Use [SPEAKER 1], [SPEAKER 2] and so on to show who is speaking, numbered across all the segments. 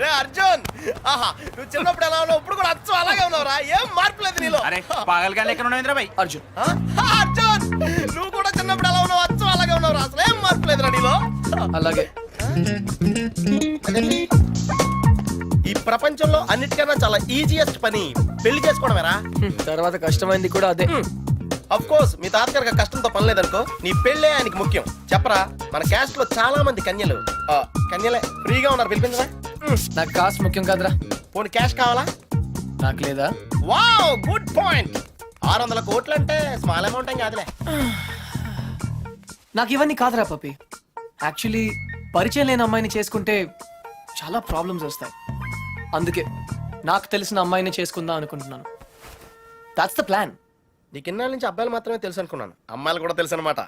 [SPEAKER 1] రే అర్జున్, ఆహా నువ్వు చిన్నప్పుడు ఎలా ఉన్నావు ఇప్పుడు కూడా అచ్చం అలాగే ఉన్నావురా, ఏం మార్పు లేదు నీలో.
[SPEAKER 2] అరే పాగల్గానే ఎక్కడ ఉన్నావు ఇంద్రబాయ్?
[SPEAKER 3] అర్జున్,
[SPEAKER 1] అర్జున్ నువ్వు కూడా చిన్నప్పుడు ఎలా ఉన్నావు అచ్చం అలాగే ఉన్నావురా, అసలు ఏం మార్పు లేదురా నీలో.
[SPEAKER 3] అలాగే.
[SPEAKER 1] ఈ ప్రపంచంలో అన్నిటికన్నా చాలా ఈజియెస్ట్ పని పెళ్లి చేసుకోవడమేరా.
[SPEAKER 3] తర్వాత కష్టమైంది కూడా అదే.
[SPEAKER 1] అఫ్ కోర్స్ మీ తాతగారికి కష్టంతో పని లేదనుకో, నీ పెళ్ళే ఆయనకి ముఖ్యం. చెప్పరా, మన క్యాస్ట్ లో చాలా మంది కన్యలే ఫ్రీగా ఉన్నారు, పిలిపించరా.
[SPEAKER 3] నాకు కాస్ట్ ముఖ్యం కాదురా.
[SPEAKER 1] పోనీ క్యాష్ కావాలా?
[SPEAKER 3] నాకు లేదా?
[SPEAKER 1] Wow good point. 600 కోట్లు అంటే స్మాల్ అమౌంట్ ఏం కాదులే.
[SPEAKER 3] నాకు ఇవన్నీ కాదురా పప్పి. యాక్చువల్లీ పరిచయం లేని అమ్మాయిని చేసుకుంటే చాలా ప్రాబ్లమ్స్ వస్తాయి. అందుకే నాకు తెలిసిన అమ్మాయిని చేసుకుందాం అనుకుంటున్నాను. That's the plan.
[SPEAKER 1] నీకు ఇన్నాళ్ళ నుంచి అబ్బాయిలు మాత్రమే తెలుసు అనుకున్నాను, అమ్మాయిలు కూడా తెలుసు అనమాట.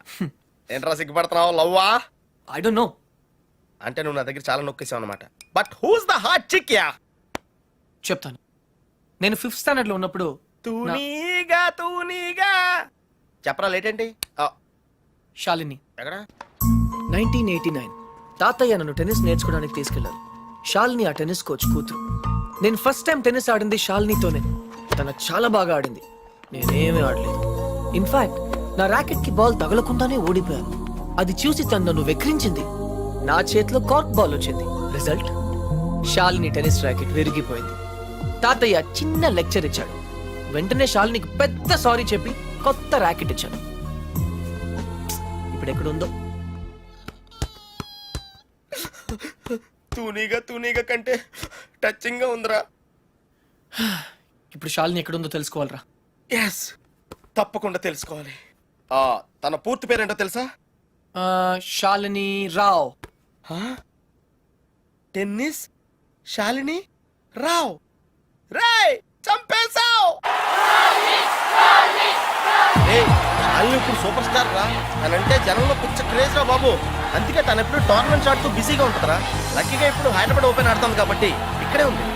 [SPEAKER 1] ఏంట్రా సిగ్గుపడుతున్నావు? లవ్వా?
[SPEAKER 3] I don't know.
[SPEAKER 1] అంటే నువ్వు నా దగ్గర చాలా నొక్కేసావు అనమాట. But who's the hot chick ya?
[SPEAKER 3] చెప్తాను. నేను 5th స్టాండర్డ్ లో ఉన్నప్పుడు
[SPEAKER 1] తూనీగా చెప్పరా, లేట్ ఏంటి?
[SPEAKER 3] శాలిని
[SPEAKER 1] ఎక్కడ?
[SPEAKER 3] 1989 తాతయ్య నన్ను టెన్నిస్ నేర్చుకోవడానికి తీసుకెళ్లారు. శాలిని ఆ టెన్నిస్ కోచ్ కూతురు. నేను ఫస్ట్ టైం టెన్నిస్ ఆడింది శాలినితోనే. తన చాలా బాగా ఆడింది, నేనేమీ ఆడలేదు. ఇన్ఫాక్ట్ నా ర్యాకెట్ కి బాల్ తగలకుండానే ఓడిపోయాను. అది చూసి తను నన్ను వెక్రించింది. నా చేతిలో కార్క్ బాల్ వచ్చింది. రిజల్ట్, శాలిని టెన్నిస్ ర్యాకెట్ విరిగిపోయింది. తాతయ్య చిన్న లెక్చర్ ఇచ్చాడు. వెంటనే శాలినికి పెద్ద సారీ చెప్పి కొత్త ర్యాకెట్ ఇచ్చాను. ఇప్పుడు ఎక్కడుందో.
[SPEAKER 1] తూనీగా కంటే టచింగ్ గా ఉందిరా.
[SPEAKER 3] ఇప్పుడు శాలిని ఎక్కడుందో తెలుసుకోవాలరా.
[SPEAKER 1] ఎస్, తప్పకుండా తెలుసుకోవాలి. తన పూర్తి పేరేంటో తెలుసా?
[SPEAKER 3] శాలిని రావ్.
[SPEAKER 1] టెన్నిస్ శాలిని రావ్. రేయ్ చంపేశావ్. శాలిని ఇప్పుడు సూపర్ స్టార్ రా. తనంటే జనంలో పిచ్చ క్రేజ్ రా బాబు. అందుకే తను ఎప్పుడు టోర్నమెంట్స్ ఆడుతూ బిజీగా ఉంటుందిరా. లక్కీగా ఇప్పుడు హైదరాబాద్ ఓపెన్ ఆడుతుంది కాబట్టి ఇక్కడే ఉంది.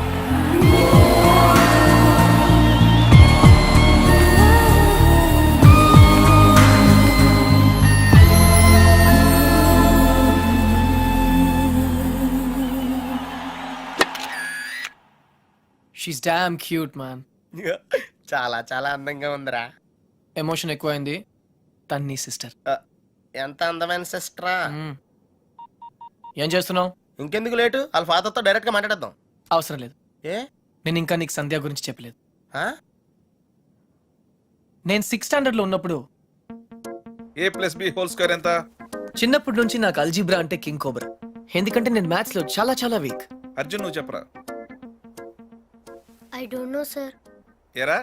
[SPEAKER 3] She's damn cute man.
[SPEAKER 1] చాలా చాలా అందంగా ఉందిరా.
[SPEAKER 3] ఎమోషన్ ఎక్కువైంది. తన్ని సిస్టర్.
[SPEAKER 1] ఎంత అందమైన సిస్టరా.
[SPEAKER 3] ఏం చేస్తున్నావు?
[SPEAKER 1] ఇంకెందుకు లేటు, వాళ్ళ ఫాదర్తో డైరెక్ట్ గా మాట్లాడేద్దాం.
[SPEAKER 3] అవసరం లేదు.
[SPEAKER 1] ఏ?
[SPEAKER 3] నేను ఇంకా నీకు సంధ్య గురించి చెప్పలేదు.
[SPEAKER 1] ఆ?
[SPEAKER 3] నేను 6th స్టాండర్డ్ లో ఉన్నప్పుడు
[SPEAKER 4] a+b² ఎంత?
[SPEAKER 3] చిన్నప్పటి నుంచి నాకు అల్జీబ్రా అంటే కింగ్ కోబ్రా. ఎందుకంటే నేను మ్యాథ్స్ లో చాలా చాలా వీక్.
[SPEAKER 4] అర్జున్ నువ్వు చెప్పరా.
[SPEAKER 5] I don't no sir.
[SPEAKER 4] ఏరా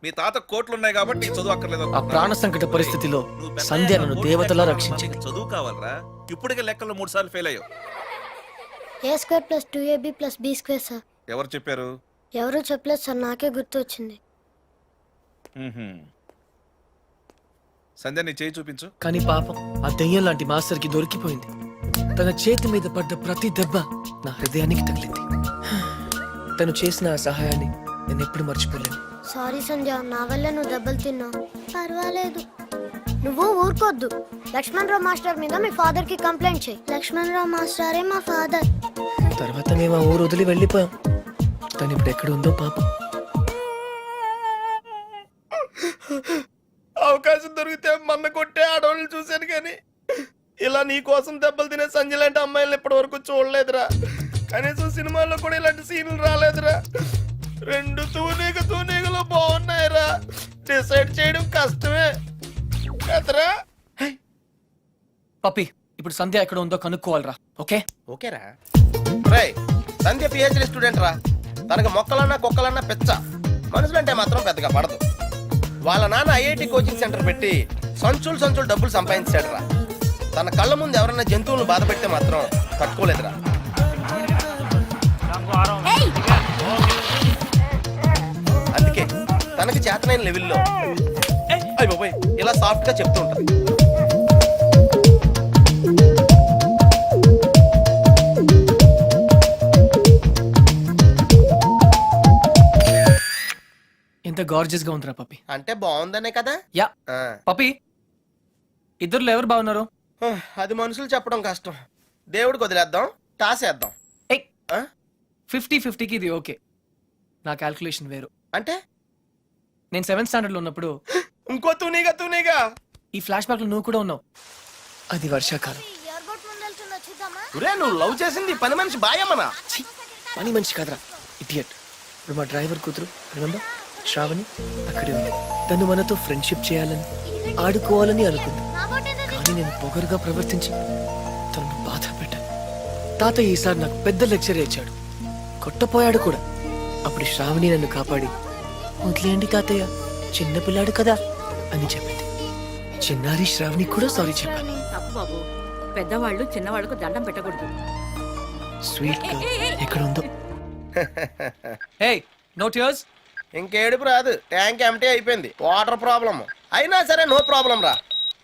[SPEAKER 4] మీ తాత కోట్లు ఉన్నాయి కాబట్టి నీకు చదువు అక్కర్లేదు
[SPEAKER 3] ఆ
[SPEAKER 4] అనుకుంటున్నా.
[SPEAKER 3] ప్రాణ సంకట పరిస్థితిలో
[SPEAKER 4] నువ్వు పెద్ద
[SPEAKER 3] సంధ్య
[SPEAKER 4] అయ్యాక
[SPEAKER 3] నన్ను
[SPEAKER 4] కోట్లు
[SPEAKER 3] దేవతలా
[SPEAKER 4] లెక్కలు
[SPEAKER 3] రక్షించింది.
[SPEAKER 4] నీకు చదువు కావాలరా. ఇప్పటికే లెక్కలు 3 సార్లు ఫెయిల్ అయ్యావు.
[SPEAKER 5] a² + 2ab + b² sir.
[SPEAKER 4] ఎవరు చెప్పారు?
[SPEAKER 5] ఎవరూ చెప్పలేదు సార్, నాకే గుర్తు వచ్చింది.
[SPEAKER 4] సంధ్య నీ చేయి చూపించు.
[SPEAKER 3] కానీ పాపం ఆ దెయ్యం లాంటి మాస్టర్ కి దొరికిపోయింది. తన చేతి మీద పడ్డ ప్రతి దెబ్బ నా హృదయానికి తగిలింది. తను చేసిన ఆ సహాయాన్ని నేను ఎప్పుడు మర్చిపోలేను.
[SPEAKER 5] సారీ సంధ్య, నా వల్ల నువ్వు దెబ్బలు తిన్నావు. పర్వాలేదు, నువ్వు ఊరుకోద్దు. లక్ష్మణరావు మాస్టర్ మీద మీ ఫాదర్ కి కంప్లైంట్ చేయి. లక్ష్మణరావు మాస్టరే మా ఫాదర్.
[SPEAKER 3] తర్వాత మేము ఆ ఊరు వదిలి వెళ్ళిపోయాం. తను ఇప్పుడు ఎక్కడ ఉందో పాపం.
[SPEAKER 1] అవకాశం దొరికితే మన్న కొట్టే ఆడవాళ్ళు చూశాను, కానీ ఇలా నీ కోసం దెబ్బలు తినే సంజయ్ లాంటి అమ్మాయిలను ఇప్పటి వరకు చూడలేదురా. కనీసం సినిమాల్లో కూడా ఇలాంటి సీన్లు రాలేదురా. 2 తూనీగలు బాగున్నాయిరా. డిసైడ్ చేయడం కష్టమే కదరా.
[SPEAKER 3] పప్పి, ఇప్పుడు సంధ్య ఎక్కడ ఉందో కనుక్కోవాలరా. ఓకే
[SPEAKER 1] ఓకేరా. రేయ్, సంధ్య పిహెచ్డి స్టూడెంట్ రా. తనకు మొక్కలన్నా కుక్కలన్నా పెచ్చ. మనుషులంటే మాత్రం పెద్దగా పడదు. వాళ్ళ నాన్న ఐఐటి కోచింగ్ సెంటర్ పెట్టి సంచులు డబ్బులు సంపాదించాడు రా. తన కళ్ళ ముందు ఎవరైనా జంతువులను బాధ పెడితే మాత్రం తట్టుకోలేదురా. అందుకే తనకి చేతనైన లెవెల్లో ఇలా సాఫ్ట్ గా చెప్తూ ఉంటుంది.
[SPEAKER 3] ఎంత గార్జియస్ గా ఉందిరా పప్పి.
[SPEAKER 1] అంటే బాగుందనే కదా.
[SPEAKER 3] యా పప్పి, ఇద్దరులో ఎవరు బాగున్నారు?
[SPEAKER 1] అది మనుషులు చెప్పడం కష్టం. దేవుడికి వదిలేద్దాం, టాస్ వేద్దాం.
[SPEAKER 3] ఏయ్
[SPEAKER 1] ఆ?
[SPEAKER 3] 50-50కి ఇది ఓకే. నా క్యాల్కులేషన్ వేరు.
[SPEAKER 1] అంటే
[SPEAKER 3] నేను 7th స్టాండర్డ్ లో ఉన్నప్పుడు
[SPEAKER 1] ఇంకో తూనీగా
[SPEAKER 3] ఈ ఫ్లాష్ బ్యాక్ లో నువ్వు కూడా ఉన్నావు. అది వర్షాకాలం.
[SPEAKER 5] ఎయిర్పోర్ట్ ముందు వెళ్తుందో చూద్దామా?
[SPEAKER 1] ఒరే నువ్వు లవ్ చేసింది పని మనిషి బాయమ్మనా?
[SPEAKER 3] ఛీ, పని మంచి కాదురా ఇడియట్. ఇప్పుడు మా డ్రైవర్ కూతురు రిమెంబర్ శ్రావణి అక్కడే ఉంది. తను మనతో ఫ్రెండ్షిప్ చేయాలని ఆడుకోవాలని అనుకుంది.
[SPEAKER 5] నా బోట్ ఏదది?
[SPEAKER 3] కానీ నేను పొగరుగా ప్రవర్తించి తనను బాధ పెట్టాను. తాతయ్య ఈసారి నాకు పెద్ద లెక్చర్ ఇచ్చాడు, కొట్టపోయాడు కూడా. అప్పుడు శ్రావణి నన్ను కాపాడి వదిలేయండి తాతయ్య, చిన్నపిల్లాడు కదా అని చెప్పింది. చిన్నారి శ్రావణి కూడా సారీ చెప్పాను.
[SPEAKER 6] తప్పు బాబు, పెద్దవాళ్ళు చిన్నవాళ్ళకు దండం పెట్టకూడదు.
[SPEAKER 3] స్వీట్ గా ఎక్కడ ఉందో. Hey no tears.
[SPEAKER 1] ఇంకేడుపు రాదు, ట్యాంక్ ఎంటీ అయిపోయింది. వాటర్ ప్రాబ్లం అయినా సరే నో ప్రాబ్లం రా.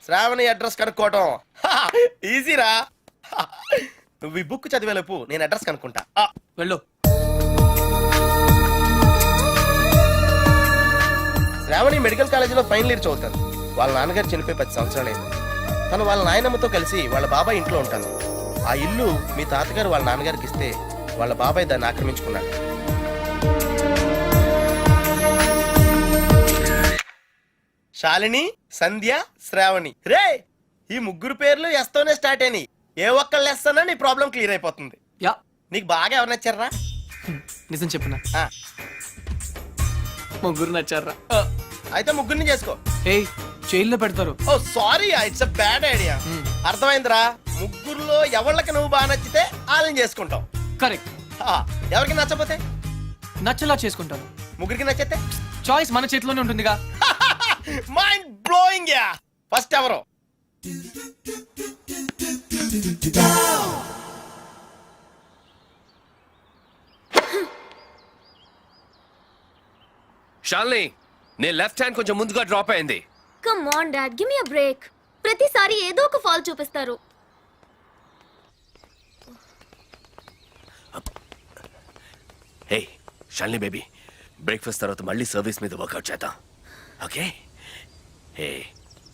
[SPEAKER 1] శ్రావణి అడ్రస్ కనుక్కోవటం ఈజీరా. నువ్వు ఈ బుక్ చదివేలోపు నేను అడ్రస్ కనుక్కుంటా.
[SPEAKER 3] వెళ్ళు.
[SPEAKER 1] శ్రావణి మెడికల్ కాలేజీలో ఫైనల్ ఇయర్ చదువుతాను. వాళ్ళ నాన్నగారు చనిపోయి 10 సంవత్సరాలైంది. తను వాళ్ళ నాయనమ్మతో కలిసి వాళ్ళ బాబాయ్ ఇంట్లో ఉంటాను. ఆ ఇల్లు మీ తాతగారు వాళ్ళ నాన్నగారికి ఇస్తే వాళ్ళ బాబాయ్ దాన్ని ఆక్రమించుకున్నాడు. శాలిని, సంధ్య, శ్రావణి. రే ఈ ముగ్గురు పేర్లు ఎస్తోనే స్టార్ట్ అయినాయి. ఏ ఒక్కళ్ళు ఎస్తానో నీ ప్రాబ్లం క్లియర్ అయిపోతుంది.
[SPEAKER 3] యా
[SPEAKER 1] నీకు బాగా ఎవరు నచ్చారా?
[SPEAKER 3] నిజం చెప్పనా,
[SPEAKER 1] ఆ,
[SPEAKER 3] ముగ్గురు నచ్చారా?
[SPEAKER 1] అయితే ముగ్గురిని చేసుకో.
[SPEAKER 3] హే జైల్లో పెడతారు.
[SPEAKER 1] Oh sorry, it's a bad idea. అర్థమైందిరా? ముగ్గురులో ఎవళ్ళకి నువ్వు బాగా నచ్చితే వాళ్ళని చేసుకుంటావు.
[SPEAKER 3] కరెక్ట్.
[SPEAKER 1] ఆ, ఎవరికి నచ్చపోతే
[SPEAKER 3] నచ్చలా చేసుకుంటాను.
[SPEAKER 1] ముగ్గురికి నచ్చితే
[SPEAKER 3] చాయిస్ మన చేతిలోనే ఉంటుందిగా.
[SPEAKER 1] Mind blowing yeah. ఫస్ట్ ఎవరు?
[SPEAKER 7] షాల్ని, నీ లెఫ్ట్ హ్యాండ్ కొంచెం ముందుగా డ్రాప్ అయింది.
[SPEAKER 5] Come on dad, give me a break. ప్రతిసారి ఏదో ఒక ఫాల్ చూపిస్తారు.
[SPEAKER 7] హే షాల్ని బేబీ, బ్రేక్ఫాస్ట్ తర్వాత మళ్ళీ సర్వీస్ మీద వర్కౌట్ చేద్దాం, ఓకే? హే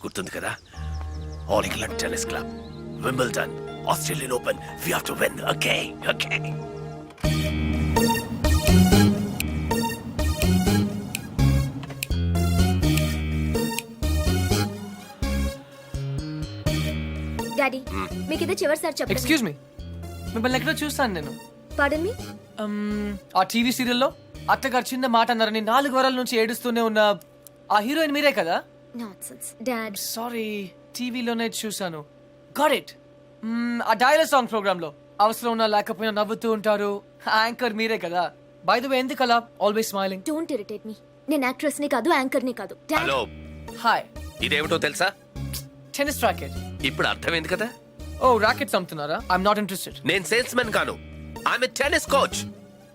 [SPEAKER 7] గుర్తుంది కదా, All England Tennis Club, Wimbledon, Australian Open, we have to win, okay? Okay.
[SPEAKER 5] Daddy మీకు ఇది చివరిసారి చెప్పండి.
[SPEAKER 3] ఎక్స్క్యూజ్ మీ, మిమ్మల్ని ఎక్కడో చూస్తాను నేను.
[SPEAKER 5] పాడన్ మీ.
[SPEAKER 3] ఆ టీవీ సీరియల్లో అత్తగారు చిన్న మాట అన్నారని 4 వారాల నుంచి ఏడుస్తూనే ఉన్న ఆ హీరోయిన్ మీరే కదా?
[SPEAKER 5] Nonsense dad.
[SPEAKER 3] సారీ, టీవీలోనే చూసాను. Got it. ఆ డైలాగ్ సాంగ్ ప్రోగ్రామ్ లో అవసరం ఉన్నా లేకపోయినా నవ్వుతూ ఉంటారు. యాంకర్ మీరే కదా? బై ద వే, ఎందుకు అలా always smiling?
[SPEAKER 5] Don't irritate me. నేను యాక్ట్రెస్ ని కాదు, యాంకర్ ని కాదు.
[SPEAKER 7] Hello,
[SPEAKER 3] hi.
[SPEAKER 7] ఇదేమిటో తెలుసా?
[SPEAKER 3] Tennis racket.
[SPEAKER 7] ఇప్పుడు అర్థమైంది కదా.
[SPEAKER 3] ఓ రాకెట్స్ అమ్ముతున్నారా? I'm not interested.
[SPEAKER 7] నేను సేల్స్ మెన్ కాను, ఐఎమ్ టెన్నిస్ కోచ్.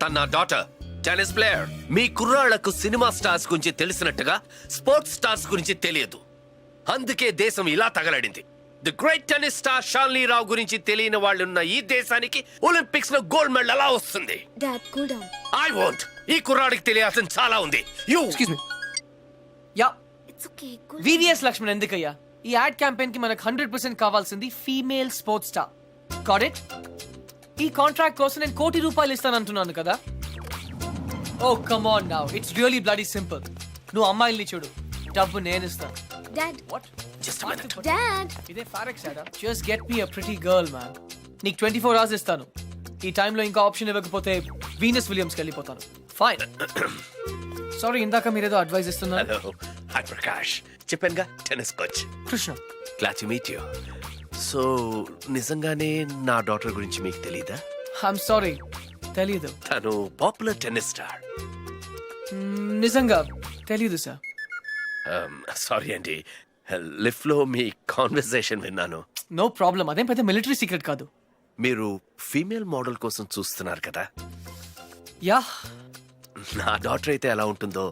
[SPEAKER 7] తన నా డాటర్ టెన్నిస్ ప్లేయర్. మీ కుర్రాళ్లకు సినిమా స్టార్స్ గురించి తెలిసినట్టుగా స్పోర్ట్స్ స్టార్స్ గురించి తెలియదు. అందుకే దేశం ఇలా తగలడింది. ది గ్రేట్ టెన్నిస్ స్టార్ షాల్ని రావు గురించి తెలియని వాళ్ళున్న ఈ దేశానికి ఒలింపిక్స్ లో గోల్డ్ మెడల్ ఎలా వస్తుంది?
[SPEAKER 5] Dad cool down.
[SPEAKER 7] I want. ఈ కుర్రాడికి తెలియాల్సిన చాలా ఉంది. You
[SPEAKER 3] excuse me. Ya,
[SPEAKER 5] it's okay.
[SPEAKER 3] VVS Laxman ఎందుకయ్యా? ఈ యాడ్ క్యాంపెయిన్ కి మనకు 100% కావాల్సింది female sports star. Got it? ఈ కాంట్రాక్ట్ కోసం నేను ₹1 కోటి ఇస్తానంటున్నాను కదా. Oh come on now, it's really bloody simple. నువ్వు అమ్మాయిల్ని చూడు, డబ్బు నేను ఇస్తాను.
[SPEAKER 5] Dad.
[SPEAKER 3] What?
[SPEAKER 7] Just minute.
[SPEAKER 5] Dad.
[SPEAKER 3] ఇదే ఫారెక్స్ యాడా? Just get me a pretty girl man. నీకు 24 hours ఇస్తాను. ఈ టైంలో ఇంకా ఆప్షన్ ఇవ్వకపోతే వీనస్ విలియమ్స్కి వెళ్ళిపోతాను. ఫైన్. సారీ, ఇందాక మీరేదో అడ్వైస్ ఇస్తున్నారు.
[SPEAKER 7] Hello, hi Prakash. చెప్పానుగా, tennis coach.
[SPEAKER 3] Krishna.
[SPEAKER 7] Glad to meet you. So నిజంగానే నా డాటర్ గురించి మీకు తెలీదా?
[SPEAKER 3] ఐఎమ్ సారీ, తెలీదు.
[SPEAKER 7] తను పాపులర్ టెన్నిస్ స్టార్.
[SPEAKER 3] నిజంగా తెలీదు సార్.
[SPEAKER 7] సారీ అండి, లిఫ్ట్ లో మీ కాన్వర్సేషన్ విన్నాను.
[SPEAKER 3] నో ప్రాబ్లం, అదేం పెద్ద మిలిటరీ సీక్రెట్ కాదు.
[SPEAKER 7] మీరు ఫీమేల్ మోడల్ కోసం చూస్తున్నారు కదా.
[SPEAKER 3] యా.
[SPEAKER 7] నా డాటర్ అయితే ఎలా ఉంటుందో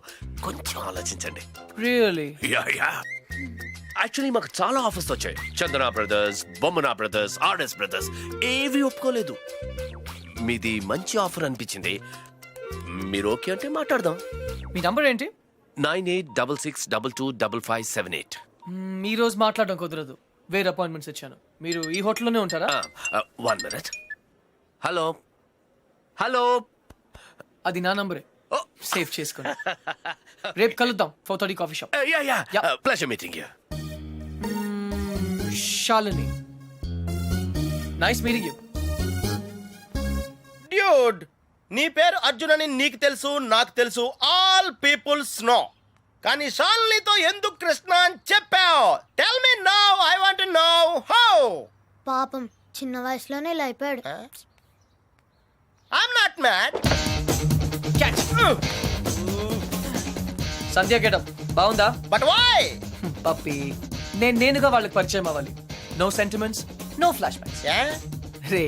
[SPEAKER 7] కొంచెం ఆలోచించండి.
[SPEAKER 3] రియల్లీ?
[SPEAKER 7] Yeah yeah. యాక్చువల్లీ మాకు చాలా ఆఫర్స్ వచ్చాయి. చందన బ్రదర్స్, బొమ్మనా బ్రదర్స్, ఆర్ఎస్ బ్రదర్స్ ఏవి ఒప్పుకోలేదు. మీది మంచి ఆఫర్ అనిపించింది. మీరు ఓకే అంటే మాట్లాడదాం.
[SPEAKER 3] మీ నంబర్ ఏంటి?
[SPEAKER 7] 9866225578.
[SPEAKER 3] ఈ రోజు మాట్లాడడం కుదరదు. వేరే అపాయింట్మెంట్స్ ఇచ్చాను. మీరు ఈ హోటల్లోనే ఉంటారా?
[SPEAKER 7] 1 minute. Hello hello.
[SPEAKER 3] అది నా నంబరే, సేవ్ చేసుకోండి. రేపు కలుద్దాం 4:30 coffee shop.
[SPEAKER 7] Yeah pleasure meeting you.
[SPEAKER 3] Shalini, nice meeting you.
[SPEAKER 1] Dude, నీ పేరు అర్జున్ అని నీకు తెలుసు, నాకు తెలుసు, ఆల్ పీపుల్స్ నో. కానీ షాలినితో ఎందుకు కృష్ణ అని చెప్పావు? Tell me now, I want to know how.
[SPEAKER 5] పాపం చిన్న వయసులోనే ఇలా అయిపోయాడు.
[SPEAKER 1] I'm not mad.
[SPEAKER 3] Sandhya getup బాగుందా?
[SPEAKER 1] But why?
[SPEAKER 3] పప్పి, నేనుగా వాళ్ళకి పరిచయం అవ్వాలి. No sentiments, no flashbacks. రే,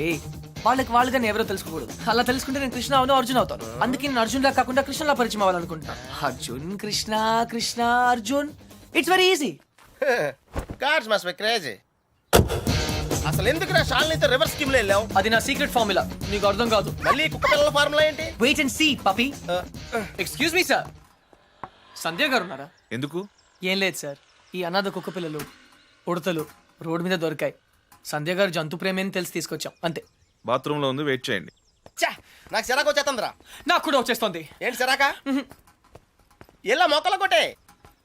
[SPEAKER 3] వాళ్ళకి నేను ఎవరో తెలుసుకోకూడదు. అలా తెలుసుకుంటే నేను కృష్ణ అవును, అర్జున్ అవుతాను. అందుకే నేను అర్జున్ లా కాకుండా కృష్ణలా పరిచయం అవ్వాలనుకుంటా. Arjun Krishna, Krishna Arjun, it's very easy.
[SPEAKER 1] Cars must be crazy. అసలు ఎందుకు నా షాలినితో రివర్స్ స్కీమ్ లో వెళ్ళావు?
[SPEAKER 3] అది నా సీక్రెట్ ఫార్ములా, నీకు అర్థం కాదు.
[SPEAKER 1] మళ్ళీ కుక్క పిల్లల ఫార్ములా ఏంటి?
[SPEAKER 3] Wait and see puppy. Excuse me sir, Sandhya గారు ఉన్నారా?
[SPEAKER 4] ఎందుకు?
[SPEAKER 3] ఏం లేదు సార్, ఈ అనాథ కుక్క పిల్లలు ఉడతలు రోడ్డు మీద దొరికాయి. సంధ్య గారు జంతు ప్రేమని తెలిసి తీసుకొచ్చాం, అంతే.
[SPEAKER 4] బాత్రూమ్ లో ఉంది, వెయిట్ చేయండి.
[SPEAKER 1] ఛా, నాకు సిరాకు వచ్చేస్తుందిరా.
[SPEAKER 3] నాకు కూడా వచ్చేస్తుంది.
[SPEAKER 1] ఏంటి సిరాక? ఇలా మొక్కలు కొట్టే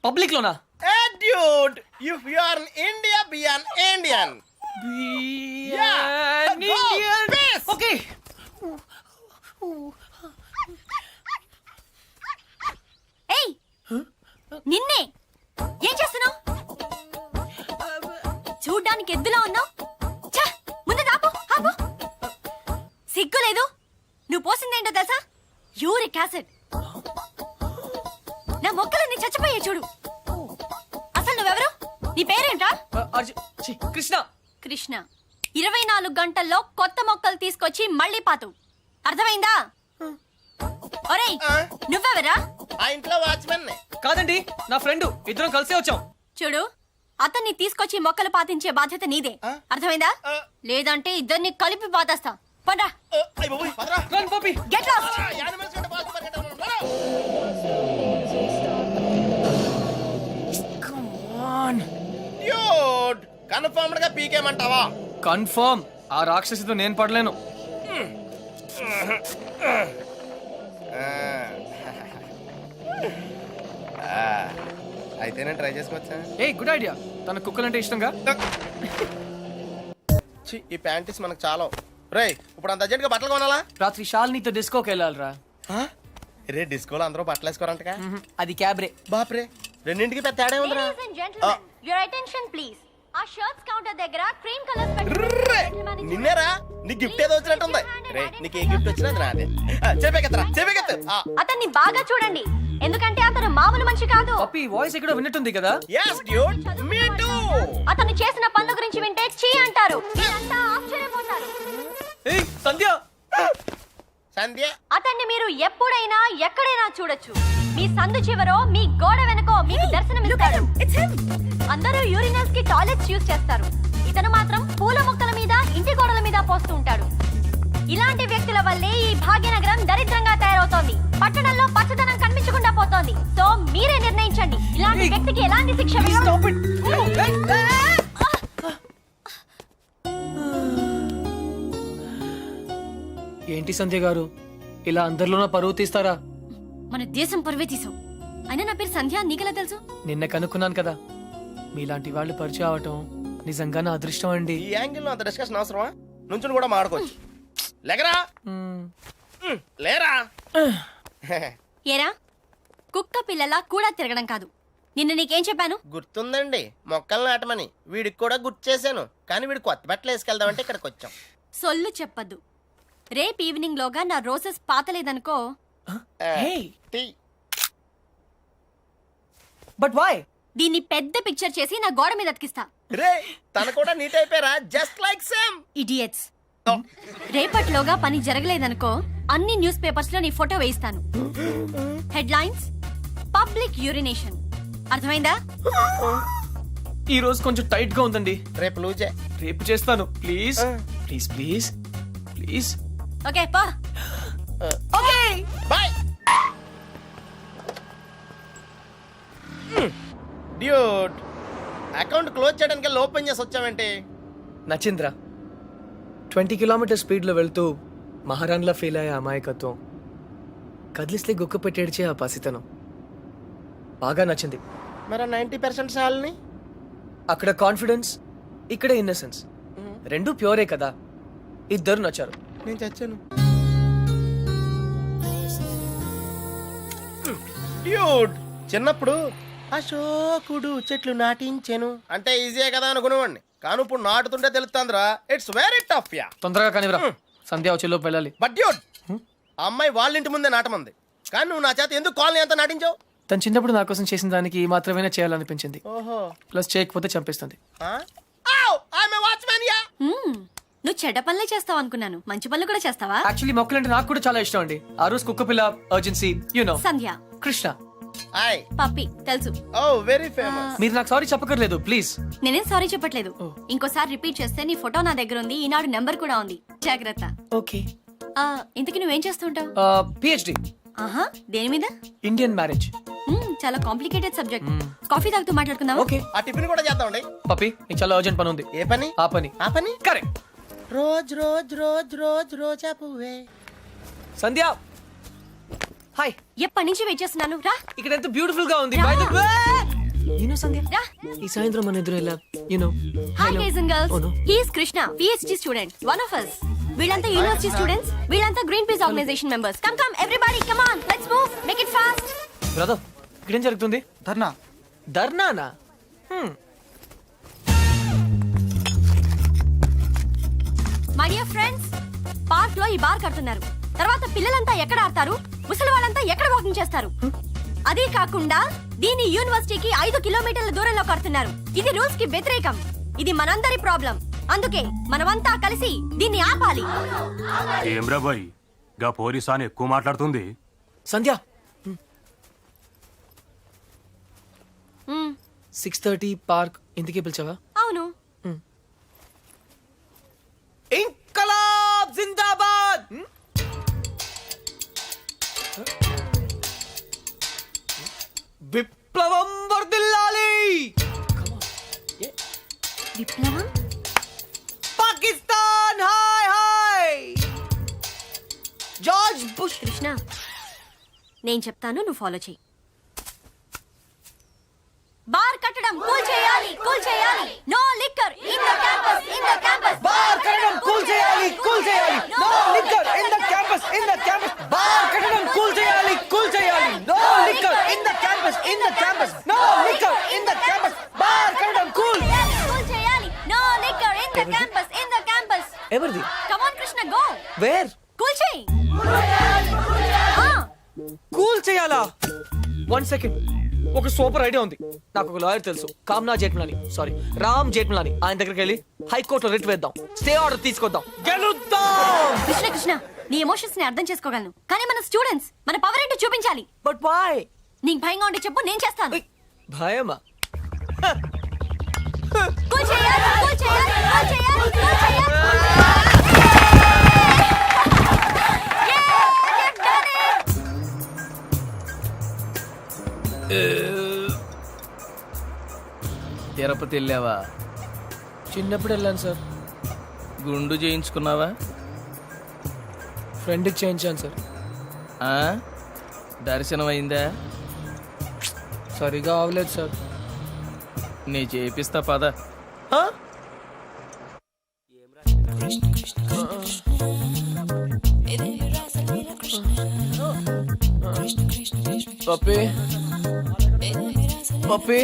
[SPEAKER 3] పబ్లిక్ లోనా?
[SPEAKER 1] Dude, if you are in India, be an Indian. Yeah, go, peace.
[SPEAKER 3] Okay.
[SPEAKER 8] ఏయ్, నిన్నే ఏం చేస్తున్నావు? చూడ్డానికి ఎద్దులా ఉన్నావు. ముందు ఆపు ఆపు. సిగ్గు లేదు. నువ్వు పోసిందేంటో తెలుసా? Uric acid. నా మొక్కలన్నీ చచ్చిపోయాయి చూడు. అసలు నువ్వెవరు? నీ పేరేంటా?
[SPEAKER 3] కృష్ణ.
[SPEAKER 8] కృష్ణ. 24 గంటల్లో కొత్త మొక్కలు తీసుకొచ్చి మళ్ళీ పాతు. అర్థమైందా? ఒరేయ్, నువ్వెవరా?
[SPEAKER 1] ఆ ఇంట్లో వాచ్మెన్.
[SPEAKER 3] కాదండి, నా ఫ్రెండ్. ఇద్దరం కలిసే వచ్చాం.
[SPEAKER 8] చూడు, అతన్ని తీసుకొచ్చి మొక్కలు పాతించే బాధ్యత నీదే. అర్థమైందా? లేదంటే ఇద్దరిని కలిపి పాతేస్తా. పండ్రా.
[SPEAKER 3] Run puppy.
[SPEAKER 8] Get lost.
[SPEAKER 3] Come on.
[SPEAKER 1] Dude, confirmed గా పీకేమంటావా?
[SPEAKER 3] కన్ఫర్మ్. ఆ రాక్షసితో నేను పడలేను.
[SPEAKER 1] అయితే నేను ట్రై చేసుకోవచ్చా?
[SPEAKER 3] A good idea. తన కుక్కలంటే ఇష్టంగా.
[SPEAKER 1] ఛీ, ఈ ప్యాంటీస్ మనకు చాలా. రేయ్, ఇప్పుడు అంత అర్జెంట్ గా బట్టలు కొనాలా?
[SPEAKER 3] రాత్రి శాలినితో డిస్కోకి వెళ్ళాలిరా.
[SPEAKER 1] రే, డిస్కోలో అందరూ బట్టలు వేసుకోరంటగా.
[SPEAKER 3] అది క్యాబ్రే.
[SPEAKER 1] బాప్రే, రెండింటికి పెద్ద తేడా ఉందిరా.
[SPEAKER 8] Ladies and gentlemen, your attention please. ఆ షర్ట్స్ కౌంటర్ దగ్గర క్రీమ్ కలర్స్
[SPEAKER 1] ర్రే, నిన్నేరా? నీ గిఫ్ట్ ఏదో వచ్చినట్టుంది. రే, నీకు ఏ గిఫ్ట్ వచ్చినా అది నాదే. చెప్పేకెత్తరా, చెప్పేకెత్తు.
[SPEAKER 8] అతన్ని బాగా చూడండి, ఎందుకంటే అతను మామూలు మనిషి కాదు.
[SPEAKER 3] పప్పి వాయిస్ ఎక్కడో విన్నట్టుంది కదా.
[SPEAKER 1] yes dude, me too.
[SPEAKER 8] అతను చేసిన పనుల గురించి వింటే చీ అంటారు. మీరంతా ఆశ్చర్యపోతారు.
[SPEAKER 3] ఏయ్ సంధ్య.
[SPEAKER 1] సంధ్య,
[SPEAKER 8] అతన్ని మీరు ఎప్పుడైనా ఎక్కడైనా చూడొచ్చు. మీ సందు చివరో మీ గోడ వెనకో మీకు దర్శనమిస్తాడు. అందరూ యూరినల్స్ కి టాయిలెట్స్ యూజ్ చేస్తారు. ఇతను మాత్రం పూల మొక్కల మీద, ఇంటి గోడల మీద పోస్తూ ఉంటాడు. ఇలాంటి వ్యక్తుల వల్లే ఈ భాగ్యనగరం దరిద్రంగా తయారవుతోంది. పట్టణంలో పచ్చదనం కనిపించకుండా పోతోంది. సో మీరే నిర్ణయించండి, ఇలాంటి వ్యక్తికి ఎలాంటి శిక్ష వేయాలి?
[SPEAKER 3] ఏంటి సంధ్య గారు, ఇలా అందరిలోనూ పరువు తీస్తారా?
[SPEAKER 8] మన దేశం పరువే తీసావు. అయినా నా పేరు సంధ్య, నీకెలా తెలుసు?
[SPEAKER 3] నిన్న కనుక్కున్నాను కదా. మీలాంటి వాళ్ళు పరిచయం అవటం నిజంగా నా అదృష్టం అండి.
[SPEAKER 1] ఈ యాంగిల్ లో అంత డిస్కషన్ అవసరమా? నుంచుని కూడా మాడుకోవచ్చు. లేకరా, లేరా.
[SPEAKER 8] ఏరా, కుక్క పిల్లలా కూడా తిరగడం కాదు. నిన్న నీకేం చెప్పాను?
[SPEAKER 1] గుర్తుందండి, మొక్కలు నాటమని. వీడికి కూడా గుర్తు చేశాను, కానీ వీడు కొత్త బట్టలు వేసుకెళ్దామంటే ఇక్కడికి వచ్చాం.
[SPEAKER 8] సొల్లు చెప్పద్దు. రేపు ఈవినింగ్ లోగా నా రోజెస్ పాతలేదనుకో.
[SPEAKER 1] టీ.
[SPEAKER 3] But why?
[SPEAKER 8] దీన్ని పెద్ద పిక్చర్ చేసి నా గోడ మీద అతికిస్తా.
[SPEAKER 1] రే, తన కూడా నీట్ అయిపోయారా? Just like same.
[SPEAKER 8] ఇడియట్స్. రేపట్లోగా పని జరగలేదనుకో, అన్ని న్యూస్ పేపర్స్ లో నీ ఫోటో వేయిస్తాను. Headlines: public urination. అర్థమైందా?
[SPEAKER 3] ఈ రోజు కొంచెం టైట్ గా ఉందండి.
[SPEAKER 1] రేపు లూజే.
[SPEAKER 3] రేపు చేస్తాను. Please please please please.
[SPEAKER 8] Okay పా.
[SPEAKER 3] Okay
[SPEAKER 1] bye. Dude, account close చేయడానికి ఓపెన్ చేసి వచ్చావేంటి?
[SPEAKER 3] నచ్చింద్రా 20 కిలోమీటర్ స్పీడ్లో వెళ్తూ మహారాణ్లా ఫీల్ అయ్యే అమాయకత్వం, కదిలిస్తే గుక్క పెట్టేడ్చే ఆ పసితనం బాగా నచ్చింది.
[SPEAKER 1] మరి 90% శాలని
[SPEAKER 3] అక్కడ కాన్ఫిడెన్స్, ఇక్కడ ఇన్నసెన్స్, రెండు ప్యూరే కదా. ఇద్దరు నచ్చారు.
[SPEAKER 1] నేను చచ్చాను. డ్యూడ్, చిన్నప్పుడు అశోకుడు చెట్లు నాటించెను అంటే ఈజీయే కదా అనుకునేవాడిని, కానీ ఇప్పుడు నాటుతుంటే తెలుస్తుందిరా, ఇట్స్ వెరీ టఫ్ యా.
[SPEAKER 3] తొందరగా కానివ్వరా, సంధ్య వచ్చేలోపు వెళ్ళాలి.
[SPEAKER 1] బట్ డ్యూడ్, ఆ అమ్మాయి వాళ్ళ ఇంటి ముందే నాటమంది, కానీ నువ్వు నా చేత ఎందుకు కాలనీ అంతా నాటించావు?
[SPEAKER 3] తను చిన్నప్పుడు నా కోసం చేసిన దానికి ఈ మాత్రమే చేయాలనిపించింది.
[SPEAKER 1] ఓహో,
[SPEAKER 3] ప్లస్ చేయకపోతే చంపేస్తుంది.
[SPEAKER 1] Watchmen yeah.
[SPEAKER 8] నువ్వు చెడ్డ పనులే చేస్తావు అనుకున్నాను, మంచి పనులు కూడా చేస్తావా?
[SPEAKER 3] యాక్చువల్లీ మొక్కలంటే నాకు కూడా చాలా ఇష్టం అండి. ఆ రోజు కుక్క పిల్ల అర్జెన్సీ, యూనో
[SPEAKER 8] సంధ్య,
[SPEAKER 3] కృష్ణ.
[SPEAKER 1] హాయ్.
[SPEAKER 8] పప్పి తెలుసు.
[SPEAKER 1] ఓ వెరీ ఫేమస్.
[SPEAKER 3] మీరు నాకు సారీ చెప్పకర్లేదు ప్లీజ్.
[SPEAKER 8] నేనేం సారీ చెప్పట్లేదు. ఇంకోసారి రిపీట్ చేస్తే నీ ఫోటో నా దగ్గర ఉంది, ఈనాడు నెంబర్ కూడా ఉంది, జాగ్రత్త.
[SPEAKER 3] ఓకే.
[SPEAKER 8] ఇంతకీ నువ్వేం చేస్తుంటావు?
[SPEAKER 3] పిహెచ్డి
[SPEAKER 8] ఆహా, దేని మీద?
[SPEAKER 3] Indian marriage.
[SPEAKER 8] చాలా కాంప్లికేటెడ్ సబ్జెక్ట్. కాఫీ తాగుతూ మాట్లాడుకుందాం.
[SPEAKER 3] ఓకే.
[SPEAKER 1] ఆ టిఫిన్ కూడా చేద్దామండి.
[SPEAKER 3] పప్పి నీకు చాలా అర్జెంట్ పని ఉంది.
[SPEAKER 1] ఏ పని?
[SPEAKER 3] ఆ పని.
[SPEAKER 1] ఆ పని
[SPEAKER 3] correct.
[SPEAKER 1] Rose rose rose rose రోజా పువ్వే.
[SPEAKER 3] సంధ్య హాయ్.
[SPEAKER 8] ఎప్పటి నుంచి వెయిట్ చేస్తున్నాను, రా.
[SPEAKER 3] ఇక్కడ ఎంత బ్యూటిఫుల్ గా ఉంది. By the way you know Sandhya,
[SPEAKER 8] రా.
[SPEAKER 3] ఈ సాయంత్రం మన ఎదురు ఎలా you know.
[SPEAKER 8] Hi guys and girls,
[SPEAKER 3] Oh, no.
[SPEAKER 8] He is Krishna, PhD student, one of us. వీళ్ళంతా యూనివర్సిటీ స్టూడెంట్స్, వీళ్ళంతా Greenpeace organization members. Come come everybody, come on, let's move, make it fast.
[SPEAKER 3] Brother ఇక్కడ ఏం జరుగుతుంది?
[SPEAKER 2] ధర్నా.
[SPEAKER 3] ధర్నానా?
[SPEAKER 8] My dear friends, park లో ఈ bar కడుతున్నారు. తర్వాత పిల్లలంతా ఎక్కడ ఆడతారు, ముసలి వాళ్ళంతా ఎక్కడ వాకింగ్ చేస్తారు? అదే కాకుండా దీని యూనివర్సిటీకి 5 కిలోమీటర్ల దూరంలో కడుతున్నారు. ఇది రూల్స్ కి వ్యతిరేకం. ఇది మనందరి ప్రాబ్లం. అందుకే మనమంతా కలిసి దీన్ని ఆపాలి.
[SPEAKER 9] ఏమ్రా బాయ్, గా పోలీస్ అని ఎక్కువ మాట్లాడుతుంది.
[SPEAKER 3] సంధ్య
[SPEAKER 8] మ్మ్,
[SPEAKER 3] 6:30 పార్క్ ఇందుకే పిలిచావా?
[SPEAKER 8] అవును.
[SPEAKER 3] ఇంకలాబ్ జిందాబాద్. విప్లవం వర్ధిల్లాలి.
[SPEAKER 8] విప్లవం.
[SPEAKER 3] Pakistan hi hi. George bush.
[SPEAKER 8] Krishna, నేను చెప్తాను, నువ్వు ఫాలో చెయ్యి. బార్ కట్టడం కూల్ చేయాలి, కూల్ చేయాలి. No liquor in the campus, in the campus.
[SPEAKER 3] Bar కట్టడం కూల్ చేయాలి, కూల్ చేయాలి. No liquor in the campus, in the campus. Bar కట్టడం కూల్ చేయాలి, కూల్ చేయాలి. No liquor in the campus, in the campus. No liquor in the campus. Bar కట్టడం cool
[SPEAKER 8] cool చేయాలి. No liquor in the campus, in the campus.
[SPEAKER 3] ఎవరిది?
[SPEAKER 8] Come on Krishna, go.
[SPEAKER 3] Where?
[SPEAKER 8] Cool చేయి.
[SPEAKER 3] Cool చేయాలా? 1 second. ఒక super idea ఉంది. నాకు ఒక lawyer తెలుసు, కామ్నా జేట్మలాని, సారీ రామ్ జేట్మలాని. ఆయన దగ్గరికి వెళ్ళి హైకోర్టులో రిట్ వేద్దాం, స్టే ఆర్డర్ తీసుకొద్దాం, గెలుద్దాం.
[SPEAKER 8] కృష్ణ కృష్ణ, నీ ఎమోషన్స్ ని అర్థం చేసుకోగలను, కానీ మన స్టూడెంట్స్, మన పవర్ ఏంటో చూపించాలి.
[SPEAKER 3] But why?
[SPEAKER 8] నీకు భయంగా ఉంటే చెప్పు, నేను చేస్తాను.
[SPEAKER 3] భయమా?
[SPEAKER 8] కూల్ చేయాలి, కూల్ చేయాలి, కూల్ చేయాలి, కూల్ చేయాలి.
[SPEAKER 2] తిరుపతి వెళ్ళావా?
[SPEAKER 3] చిన్నప్పుడు వెళ్ళాను సార్.
[SPEAKER 2] గుండు చేయించుకున్నావా?
[SPEAKER 3] ఫ్రెండ్కి చేయించాను సార్.
[SPEAKER 2] ఆ? దర్శనం అయిందా?
[SPEAKER 3] సరిగా అవలేదు సార్.
[SPEAKER 2] నీ చేపిస్తా పద.
[SPEAKER 3] పప్పి పప్పి.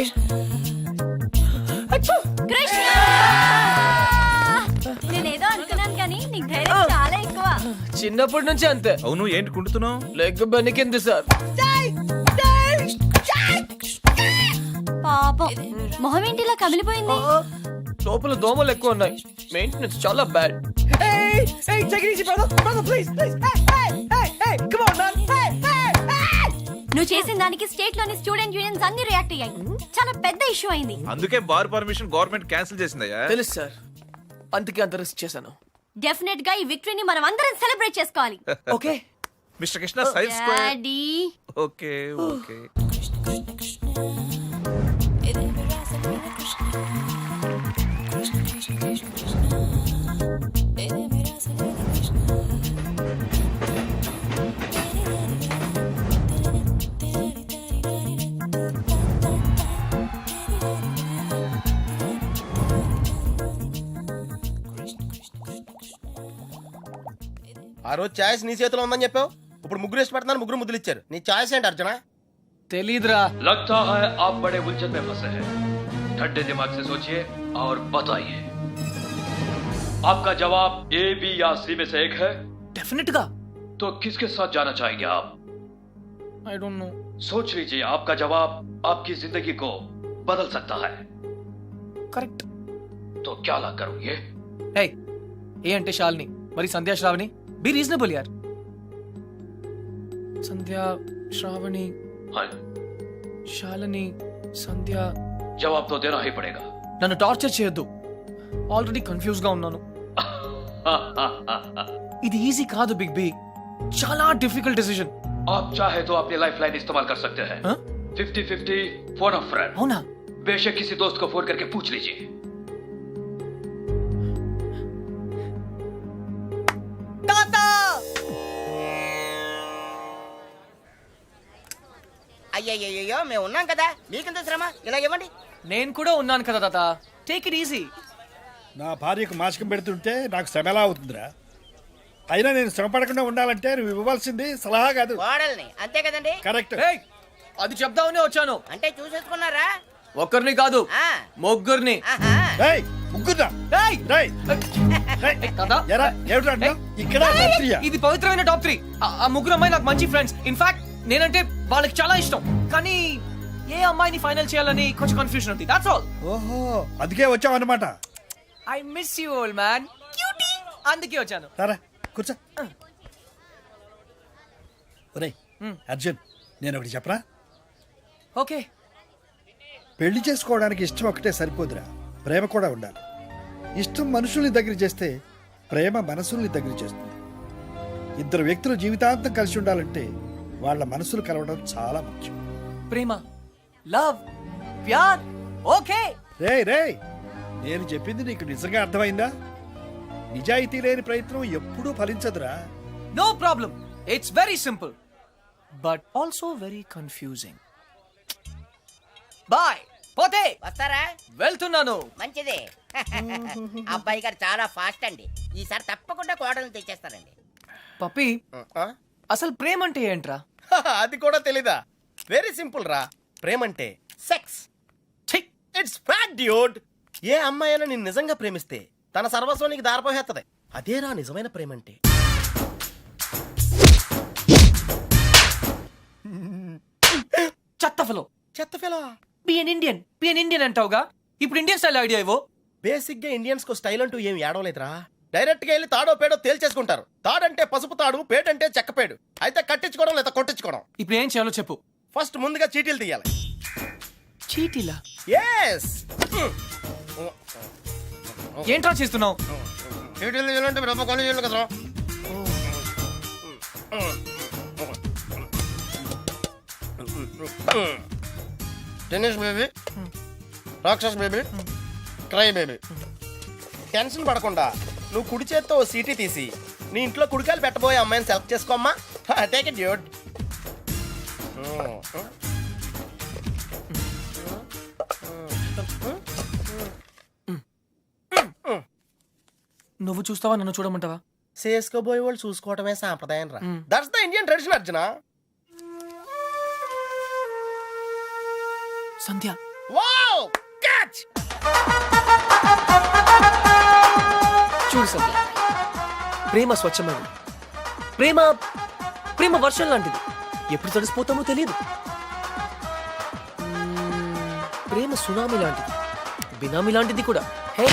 [SPEAKER 8] కృష్ణ, నేనేదో అనుకున్నాను కానీ నీకు ధైర్యం చాలా ఎక్కువ.
[SPEAKER 3] చిన్నప్పటి నుంచి అంతే.
[SPEAKER 4] అవును, ఏంటి కుంటున్నావు?
[SPEAKER 3] Leg బెనికింది sir.
[SPEAKER 8] పాపం, మొహం ఏంటిలా కమిలిపోయింది?
[SPEAKER 3] లోపల దోమలు ఎక్కువ ఉన్నాయి, మెయింటెనెన్స్ చాలా బ్యాడ్.
[SPEAKER 8] నువ్వు చేసిన దానికి స్టేట్ లోని స్టూడెంట్ యూనియన్స్ అన్ని రియాక్ట్ అయ్యాయి. చాలా పెద్ద ఇష్యూ అయింది.
[SPEAKER 4] అందుకే బార్ పర్మిషన్ గవర్నమెంట్ క్యాన్సిల్ చేసిందయ్యా.
[SPEAKER 3] తెలుసు సార్, అందుకే అంత రిస్క్ చేశాను.
[SPEAKER 8] డెఫినెట్ గా ఈ విక్టరీని మనం అందరం సెలబ్రేట్ చేసుకోవాలి.
[SPEAKER 3] Okay
[SPEAKER 4] mister Krishna, size square.
[SPEAKER 8] Daddy,
[SPEAKER 4] okay okay.
[SPEAKER 1] ఆ రోజు ఛాయిస్ నీ చేతిలో ఉందని చెప్పావు, ఇప్పుడు ముగ్గురు ఇష్టపడుతున్నాను, ముగ్గురు ముద్దులు ఇచ్చారు. నీ ఛాయిస్ ఏంటి అర్జున?
[SPEAKER 3] తెలీదురా.
[SPEAKER 10] लगता है आप बड़े उलझन में फंसे हैं। ठंडे दिमाग से सोचिए और बताइए। आपका जवाब ए, बी या सी में से एक है,
[SPEAKER 3] డెఫినెట్ గా.
[SPEAKER 10] तो किसके साथ जाना चाहेंगे आप?
[SPEAKER 3] I don't no.
[SPEAKER 10] सोच लीजिए, आपका जवाब आपकी जिंदगी को बदल सकता है।
[SPEAKER 3] కరెక్ట్.
[SPEAKER 10] तो क्या ला करोगे?
[SPEAKER 3] హే, ఏ అంటే శాలిని, మరి సంధ్యా శ్రావణి. బి రీజనబుల్ యార్. సంధ్యా శ్రావణి
[SPEAKER 10] हाँ,
[SPEAKER 3] శాలిని సంధ్య.
[SPEAKER 10] जवाब तो देना ही पड़ेगा।
[SPEAKER 3] నన్ను టార్చర్ చేయొద్దు, ఆల్రెడీ కన్ఫ్యూజ్ గా ఉన్నాను. ఇది ఈజీ కాదు బిగ్ బి, చాలా డిఫికల్ట్ డెసిషన్.
[SPEAKER 10] आप चाहे तो अपनी लाइफ लाइन इस्तेमाल कर सकते हैं।
[SPEAKER 3] हाँ?
[SPEAKER 10] 50-50 फोन ऑफ फ्रेंड।
[SPEAKER 3] అవునా?
[SPEAKER 10] बेशक किसी दोस्त को फोन करके पूछ लीजिए।
[SPEAKER 11] అయ్యయ్యో మేము ఉన్నాం కదా, మీకెంత శ్రమ, ఇలా ఇవ్వండి.
[SPEAKER 3] నేను కూడా ఉన్నాను కదా తాత, టేక్ ఇట్ ఈజీ.
[SPEAKER 12] నా భార్యకు మాసికం పెడుతుంటే నాకు శ్రమ ఎలా అవుతుందిరా? అయినా నేను శ్రమ పడకుండా ఉండాలంటే నువ్వు ఇవ్వవలసింది సలహా కాదు,
[SPEAKER 11] కోడల్ని, అంతే కదండి?
[SPEAKER 12] కరెక్ట్.
[SPEAKER 3] ఏయ్, అది చెప్దామనే వచ్చాను.
[SPEAKER 11] అంటే చూసేసుకున్నారా?
[SPEAKER 3] ఒక్కరిని కాదు,
[SPEAKER 11] ఆ,
[SPEAKER 3] ముగ్గురిని.
[SPEAKER 11] ఆహా.
[SPEAKER 12] ఏయ్, ముగ్గురా.
[SPEAKER 3] ఏయ్,
[SPEAKER 12] రేయ్, రేయ్.
[SPEAKER 3] తాత,
[SPEAKER 12] ఎరా, ఏమిట్రా అంటున్నావ్? ఇక్కడ మంత్రియా?
[SPEAKER 3] ఇది పవిత్రమైన టాప్ 3. ఆ ముగ్గురు అమ్మాయి నాకు మంచి ఫ్రెండ్స్. ఇన్ఫాక్ట్ నేనంటే వాళ్ళకి చాలా ఇష్టం. కానీ ఏ అమ్మాయిని ఫైనల్ చేయాలని కొంచెం కన్ఫ్యూజన్ ఉంది. That's all.
[SPEAKER 12] ఓహో, అందుకే వచ్చావు అన్నమాట.
[SPEAKER 3] I miss you old man. Cutie. అందుకే వచ్చాను.
[SPEAKER 12] సరే కూర్చో. ఒరేయ్ అర్జున్, నేను ఒకటి చెప్పరా?
[SPEAKER 3] ఓకే.
[SPEAKER 12] పెళ్లి చేసుకోవడానికి ఇష్టం ఒకటే సరిపోదురా, ప్రేమ కూడా ఉండాలి. ఇష్టం మనుషుల్ని దగ్గర చేస్తే ప్రేమ మనసుల్ని దగ్గర చేస్తుంది. ఇద్దరు వ్యక్తులు జీవితాంతం కలిసి ఉండాలంటే వాళ్ళ మనసులు కలవడం చాలా ముఖ్యం.
[SPEAKER 3] ప్రేమ, లవ్, ప్యార్. ఓకే.
[SPEAKER 12] రేయ్ రేయ్, నేను చెప్పింది నీకు నిజంగా అర్థమైందా? నిజాయితీ లేని ప్రయత్నం ఎప్పుడూ ఫలించదురా.
[SPEAKER 3] No problem. It's very simple but also very confusing. Bye. పోతే
[SPEAKER 11] వస్తారా?
[SPEAKER 3] వెళ్తున్నాను.
[SPEAKER 11] మంచిది. అబ్బాయి గారు చాలా ఫాస్ట్ అండి, ఈసారి తప్పకుండా కోడల్ని తెచ్చేస్తారండి.
[SPEAKER 3] పప్పి,
[SPEAKER 1] ఆ?
[SPEAKER 3] అసలు ప్రేమ అంటే ఏంట్రా?
[SPEAKER 1] అది కూడా తెలీదా? వెరీ సింపుల్ రా. ప్రేమంటే సెక్స్.
[SPEAKER 3] ఛీ!
[SPEAKER 1] It's fact dude. ఏ అమ్మాయి అయినా నిన్ను నిజంగా ప్రేమిస్తే తన సర్వస్వానికి దారిపోహేత్తది. అదేరా నిజమైన ప్రేమంటే.
[SPEAKER 3] చెత్త ఫెలో.
[SPEAKER 1] చెత్త ఫెలో.
[SPEAKER 3] బి ఎన్ ఇండియన్ అంటావుగా, ఇప్పుడు ఇండియన్ స్టైల్ ఐడియా ఇవ్వు.
[SPEAKER 1] బేసిక్ గా ఇండియన్స్ కు స్టైల్ అంటూ ఏం ఏడవలేదురా. డైరెక్ట్ గా వెళ్ళి తాడో పేడో తేల్చేసుకుంటారు. తాడంటే పసుపు తాడు, పేడంటే చెక్కపేడు. అయితే కట్టించుకోవడం లేదా కొట్టించుకోవడం.
[SPEAKER 3] ఇప్పుడు ఏం చేయాలో చెప్పు.
[SPEAKER 1] ఫస్ట్ ముందుగా చీటీలు తీయాలి.
[SPEAKER 3] చీటీలా?
[SPEAKER 1] ఎస్.
[SPEAKER 3] ఏంట్రా చేస్తున్నావు?
[SPEAKER 1] చీటీలు తీయాలంటే రూపాయి కొని చేయాలి కదరా. టెన్నిస్ బేబీ, రాక్షస్ బేబీ, క్రై బేబీ. టెన్షన్ పడకుండా నువ్వు కుడి చేత్తో ఓ సీటీ తీసి నీ ఇంట్లో కుడికాయలు పెట్టబోయే అమ్మాయిని సెలెక్ట్ చేసుకోమ్మా. Take it dude.
[SPEAKER 3] నువ్వు చూస్తావా, నన్ను చూడమంటావా?
[SPEAKER 1] చేసుకోబోయే వాళ్ళు చూసుకోవటమే సాంప్రదాయం రా. That's the Indian tradition Arjuna.
[SPEAKER 3] Sandhya.
[SPEAKER 1] Wow, catch.
[SPEAKER 3] చూడు సంధ్య, ప్రేమ స్వచ్ఛమైనది. ప్రేమ ప్రేమ వర్షం లాంటిది, ఎప్పుడు తడిసిపోతామో తెలియదు. ప్రేమ సునామీ లాంటిది, బినామీ లాంటిది కూడా. Hey,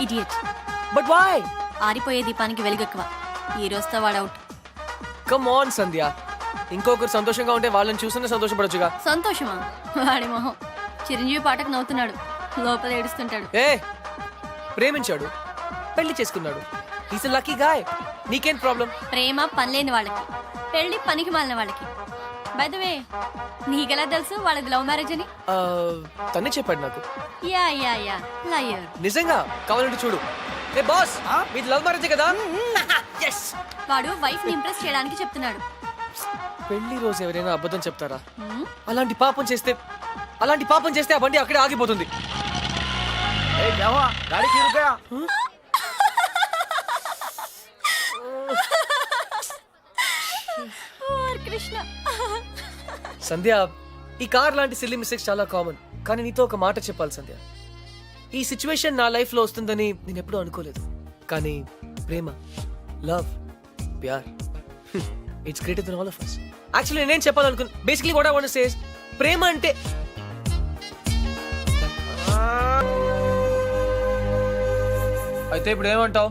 [SPEAKER 8] idiot.
[SPEAKER 3] But why?
[SPEAKER 8] ఆరిపోయే దీపానికి వెలుగెక్కువ. ఈ రోజుతో వాడు అవుట్.
[SPEAKER 3] కమ్ ఆన్ సంధ్య, ఇంకొకరు సంతోషంగా ఉంటే వాళ్ళని చూస్తేనే సంతోషపడొచ్చుగా.
[SPEAKER 8] సంతోషమా? వాడి మొహం. చిరంజీవి పాటకు నవ్వుతున్నాడు, లోపల ఏడుస్తుంటాడు.
[SPEAKER 3] ఏ, ప్రేమించాడు, పెళ్లి చేసుకున్నాడు. Is lucky guy. నీకేం ప్రాబ్లం?
[SPEAKER 8] ప్రేమ పనిలేని వాళ్ళకి, పెళ్లి పనికి మాలిన వాళ్ళకి. బై ద వే, నీకెలా తెలుసు వాళ్ళది లవ్ మ్యారేజ్ అని?
[SPEAKER 3] తనే చెప్పాడు నాకు.
[SPEAKER 8] Yeah yeah yeah, liar.
[SPEAKER 3] నిజంగా? కావాలంటే చూడు. ఏ బాస్ మీది లవ్ మ్యారేజ్ కదా?
[SPEAKER 8] వాడు వైఫ్ ని ఇంప్రెస్ చేయడానికి చెప్తున్నాడు.
[SPEAKER 3] పెళ్లి రోజు ఎవరైనా అబద్ధం చెప్తారా? అలాంటి పాపం చేస్తే ఆ బండి అక్కడే ఆగిపోతుంది.
[SPEAKER 8] కృష్ణ,
[SPEAKER 3] సంధ్య, ఈ కార్ లాంటి సిల్లీ మిస్టేక్స్ చాలా కామన్. కానీ నీతో ఒక మాట చెప్పాలి సంధ్య. ఈ సిచ్యువేషన్ నా లైఫ్ లో వస్తుందని నేను ఎప్పుడూ అనుకోలేదు. కానీ ప్రేమ, లవ్, ప్యార్, it's greater than all of us. Actually నేనేం చెప్పాలనుకున్నా, basically what I want to say is ప్రేమ అంటే అయితే ఇప్పుడు ఏమంటావు?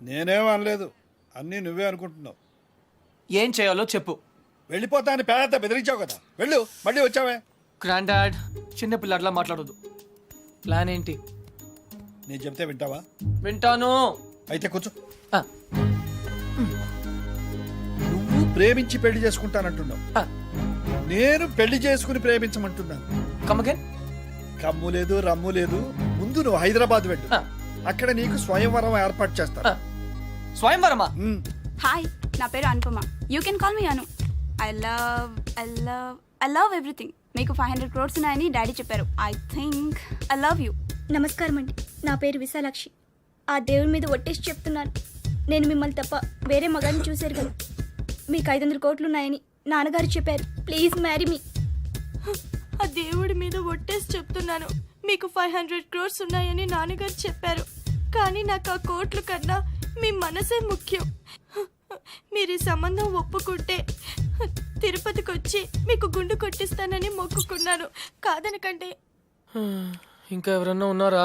[SPEAKER 12] నేనేం అనలేదు, అన్నీ నువ్వే అనుకుంటున్నావు.
[SPEAKER 3] ఏం చేయాలో చెప్పు.
[SPEAKER 12] వెళ్ళిపోతా అని పేద బెదిరించావు కదా, వెళ్ళు. మళ్ళీ వచ్చావే.
[SPEAKER 3] గ్రాండ్ డాడ్, చిన్న పిల్లట్లా మాట్లాడొద్దు. ప్లాన్ ఏంటి?
[SPEAKER 12] నేను చెప్తే వింటావా?
[SPEAKER 3] వింటాను.
[SPEAKER 12] అయితే కూర్చో.
[SPEAKER 3] ఆ,
[SPEAKER 12] నువ్వు ప్రేమించి పెళ్లి చేసుకుంటానంటున్నావు,
[SPEAKER 3] ఆ,
[SPEAKER 12] నేను పెళ్లి చేసుకుని ప్రేమించమంటున్నాను.
[SPEAKER 3] come again?
[SPEAKER 12] కమ్ము లేదు, రమ్ము లేదు. ముందు నువ్వు హైదరాబాద్ వెళ్ళు.
[SPEAKER 3] ఆ,
[SPEAKER 12] అక్కడ నీకు స్వయంవరం ఏర్పాటు చేస్తా.
[SPEAKER 3] ఆ. స్వయంవరమా?
[SPEAKER 13] హాయ్, నా పేరు Anupama. You can call me Anu. I love everything. మీకు 500 crores ఉన్నాయని డాడీ చెప్పారు. I think I love you.
[SPEAKER 5] నమస్కారం అండి, నా పేరు విశాలాక్షి. ఆ దేవుడి మీద ఒట్టేసి చెప్తున్నాను, నేను మిమ్మల్ని తప్ప వేరే మగాడిని చూశారు కదా. మీకు 500 కోట్లు ఉన్నాయని నాన్నగారు చెప్పారు. Please marry me.
[SPEAKER 13] ఆ దేవుడి మీద ఒట్టేసి చెప్తున్నాను, మీకు 500 crores ఉన్నాయని నాన్నగారు చెప్పారు. కానీ నాకు ఆ కోట్లు కన్నా మీ మనసే ముఖ్యం. మీరు ఈ సంబంధం ఒప్పుకుంటే తిరుపతికి వచ్చి మీకు గుండు కొట్టిస్తానని మొక్కుకున్నాను. కాదనకండి.
[SPEAKER 3] ఇంకా ఎవరన్నా ఉన్నారా?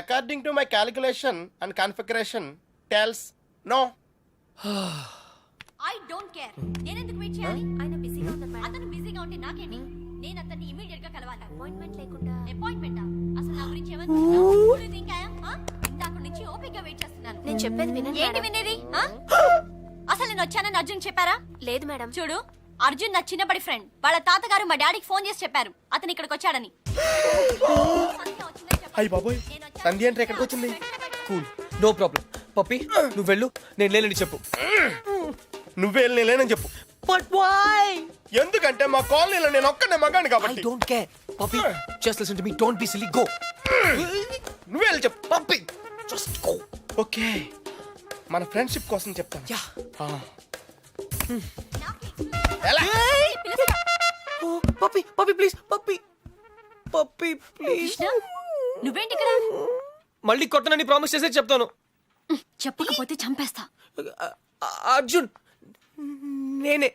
[SPEAKER 1] According to my calculation and configuration tells no.
[SPEAKER 8] I don't care. నేను ఎందుకు వెయిట్ చేయాలి? ఆయన బిజీగా ఉన్నారు మేడం. అతను బిజీగా ఉంటే నాకేంటి? నేను అతన్ని ఇమిడియట్ గా కలవాలి. అపాయింట్మెంట్ లేకుండా. అపాయింట్మెంటా? అసలు నా గురించి ఇందాక నుంచి ఓపికగా వెయిట్ చేస్తున్నాను.
[SPEAKER 5] నేను చెప్పేది వినండి.
[SPEAKER 8] ఏంటి వినేది? అసలు నేను వచ్చానని అర్జున్ చెప్పారా?
[SPEAKER 5] లేదు మేడం.
[SPEAKER 8] చూడు, అర్జున్ నా చిన్నబడి ఫ్రెండ్. వాళ్ళ తాతగారు మా డాడీకి ఫోన్ చేసి చెప్పారు అతను ఇక్కడికి వచ్చాడని.
[SPEAKER 1] అయ్యి బాబోయ్, సంధ్య అంటే ఎక్కడికి వచ్చింది?
[SPEAKER 3] Cool, no problem. పప్పి, నువ్వు వెళ్ళు, నేను లేనని చెప్పు.
[SPEAKER 1] నువ్వే లేనని చెప్పు.
[SPEAKER 3] But why?
[SPEAKER 1] ఎందుకంటే మా కాలనీలో నేను ఒక్కనే మగాను
[SPEAKER 3] ఐ
[SPEAKER 1] కాబట్టి.
[SPEAKER 3] Don't care. Pappi, just listen to me. Don't be silly. Go.
[SPEAKER 1] నువ్వే వెళ్ళి చెప్పు.
[SPEAKER 3] Pappi, just go.
[SPEAKER 1] ఓకే, మన ఫ్రెండ్షిప్ కోసం చెప్తాను.
[SPEAKER 3] Yeah. Pappi, Pappi please. Pappi, Pappi please.
[SPEAKER 8] Krishna, నువ్వేంటి ఇక్కడ?
[SPEAKER 3] మళ్ళీ కొట్టనని ప్రామిస్ చేసే చెప్తాను.
[SPEAKER 8] చెప్పకపోతే చంపేస్తా.
[SPEAKER 3] అర్జున్, నేనే.